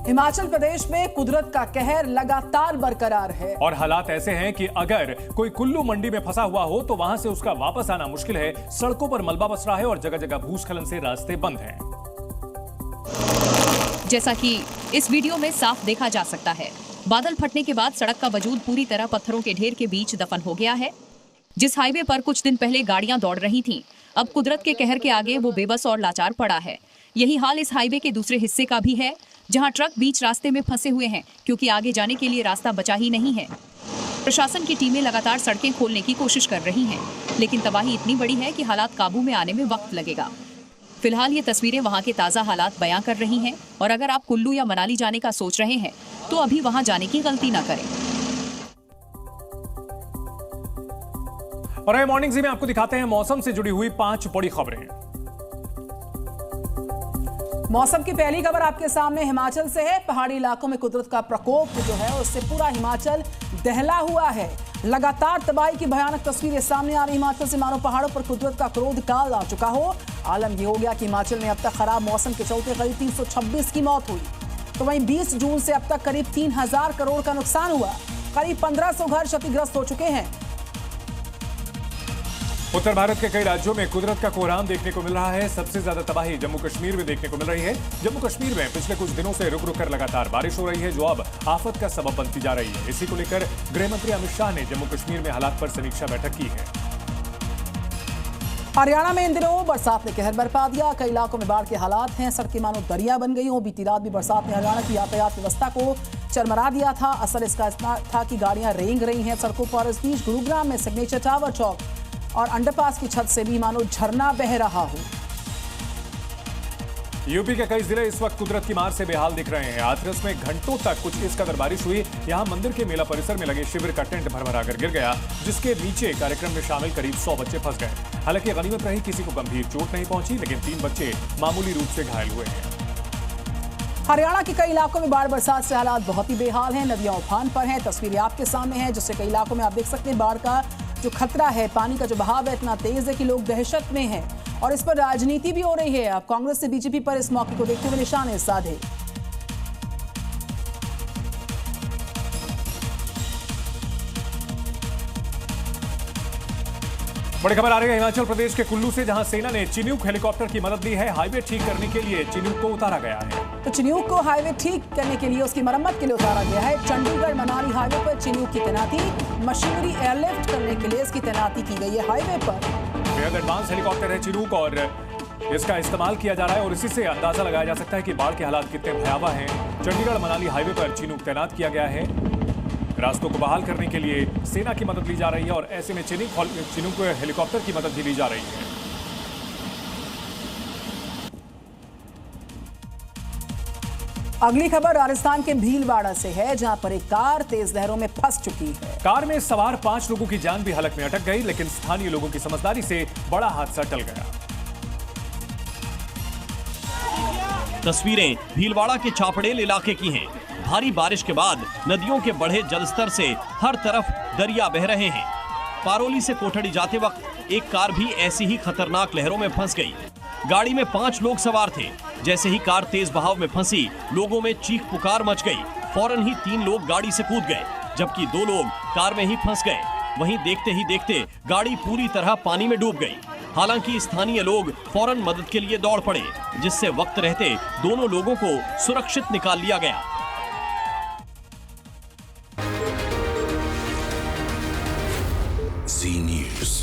हिमाचल प्रदेश में कुदरत का कहर लगातार बरकरार है और हालात ऐसे हैं कि अगर कोई कुल्लू मंडी में फंसा हुआ हो तो वहां से उसका वापस आना मुश्किल है। सड़कों पर मलबा बस रहा है और जगह जगह भूस्खलन से रास्ते बंद हैं। जैसा कि इस वीडियो में साफ देखा जा सकता है, बादल फटने के बाद सड़क का वजूद पूरी तरह पत्थरों के ढेर के बीच दफन हो गया है। जिस हाईवे पर कुछ दिन पहले गाड़ियां दौड़ रही थीं, अब कुदरत के कहर के आगे वो बेबस और लाचार पड़ा है। यही हाल इस हाईवे के दूसरे हिस्से का भी है, जहां ट्रक बीच रास्ते में फंसे हुए हैं क्योंकि आगे जाने के लिए रास्ता बचा ही नहीं है। प्रशासन की टीमें लगातार सड़कें खोलने की कोशिश कर रही हैं, लेकिन तबाही इतनी बड़ी है कि हालात काबू में आने में वक्त लगेगा। फिलहाल ये तस्वीरें वहां के ताज़ा हालात बयां कर रही हैं और अगर आप कुल्लू या मनाली जाने का सोच रहे हैं तो अभी वहां जाने की गलती ना करें। और मॉर्निंग जी में आपको दिखाते हैं मौसम से जुड़ी हुई 5 बड़ी खबरें। मौसम की पहली खबर आपके सामने हिमाचल से है। पहाड़ी इलाकों में कुदरत का प्रकोप जो है उससे पूरा हिमाचल दहला हुआ है। लगातार तबाही की भयानक तस्वीरें सामने आ रही। हिमाचल से मानो पहाड़ों पर कुदरत का क्रोध काल आ चुका हो। आलम यह हो गया कि हिमाचल में अब तक खराब मौसम के चलते करीब 326 की मौत हुई, तो वहीं 20 जून से अब तक करीब 3000 करोड़ का नुकसान हुआ। करीब 1500 घर क्षतिग्रस्त हो चुके हैं। उत्तर भारत के कई राज्यों में कुदरत का कोहराम देखने को मिल रहा है। सबसे ज्यादा तबाही जम्मू कश्मीर में देखने को मिल रही है। जम्मू कश्मीर में पिछले कुछ दिनों से रुक रुक कर लगातार बारिश हो रही है, जो अब आफत का सबब बनती जा रही है। इसी को लेकर गृह मंत्री अमित शाह ने जम्मू कश्मीर में हालात पर समीक्षा बैठक की है। हरियाणा में इन दिनों बरसात ने कहर बरपा दिया। कई इलाकों में बाढ़ के हालात हैं, सड़कें मानो दरिया बन गई हों। बीती रात भी बरसात ने हरियाणा की यातायात व्यवस्था को चरमरा दिया था। असर इसका इतना था कि गाड़ियां रेंग रही हैं सड़कों पर। इस बीच गुरुग्राम में सिग्नेचर टावर चौक और अंडरपास की छत से भी मानो झरना बह रहा हो। यूपी के कई जिले इस वक्त कुदरत की मार से बेहाल दिख रहे हैं। हाथरस में घंटों तक कुछ इस कदर बारिश हुई, यहां मंदिर के मेला परिसर में लगे शिविर का टेंट भरभराकर गिर गया, जिसके नीचे कार्यक्रम में शामिल करीब 100 बच्चे फंस गए। हालांकि गनीमत रही किसी को गंभीर चोट नहीं पहुंची, लेकिन 3 बच्चे मामूली रूप से घायल हुए हैं। हरियाणा के कई इलाकों में बाढ़ बरसात से हालात बहुत ही बेहाल हैं। नदियां उफान पर हैं, तस्वीरें आपके सामने हैं, जिससे कई इलाकों में आप देख सकते हैं बाढ़ का जो खतरा है, पानी का जो बहाव है इतना तेज है कि लोग दहशत में हैं और इस पर राजनीति भी हो रही है। अब कांग्रेस से बीजेपी पर इस मौके को देखते हुए निशाने साधे। बड़ी खबर आ रही है हिमाचल प्रदेश के कुल्लू से, जहां सेना ने चिन्यूक हेलीकॉप्टर की मदद ली है। हाईवे ठीक करने के लिए चिन्यूक को उतारा गया है। तो चिन्यूक को हाईवे ठीक करने के लिए उसकी मरम्मत के लिए उतारा गया है। चंडीगढ़ मनाली हाईवे पर चिन्यूक की तैनाती, मशीनरी एयरलिफ्ट करने के लिए इसकी तैनाती की गई है हाईवे पर। बेहद एडवांस हेलीकॉप्टर है चिन्यूक और इसका इस्तेमाल किया जा रहा है और इसी से अंदाजा लगाया जा सकता है कि बाढ़ के हालात कितने भयावह हैं। चंडीगढ़ मनाली हाईवे पर चिन्यूक तैनात किया गया है। रास्तों को बहाल करने के लिए सेना की मदद ली जा रही है और ऐसे में चिन्यूक हेलीकॉप्टर की मदद भी ली जा रही है। अगली खबर राजस्थान के भीलवाड़ा से है, जहां पर एक कार तेज लहरों में फंस चुकी है। कार में सवार 5 लोगों की जान भी हलक में अटक गई, लेकिन स्थानीय लोगों की समझदारी से बड़ा हादसा टल गया। तस्वीरें भीलवाड़ा के चापड़ेल इलाके की हैं। भारी बारिश के बाद नदियों के बढ़े जलस्तर से हर तरफ दरिया बह रहे हैं। पारोली से कोठड़ी जाते वक्त एक कार भी ऐसी ही खतरनाक लहरों में फंस गई। गाड़ी में 5 लोग सवार थे। जैसे ही कार तेज बहाव में फंसी, लोगों में चीख पुकार मच गई। फौरन ही 3 लोग गाड़ी से कूद गए, जबकि 2 लोग कार में ही फंस गए। वहीं देखते ही देखते गाड़ी पूरी तरह पानी में डूब गई। हालांकि स्थानीय लोग फौरन मदद के लिए दौड़ पड़े, जिससे वक्त रहते दोनों लोगों को सुरक्षित निकाल लिया गया। Zee News.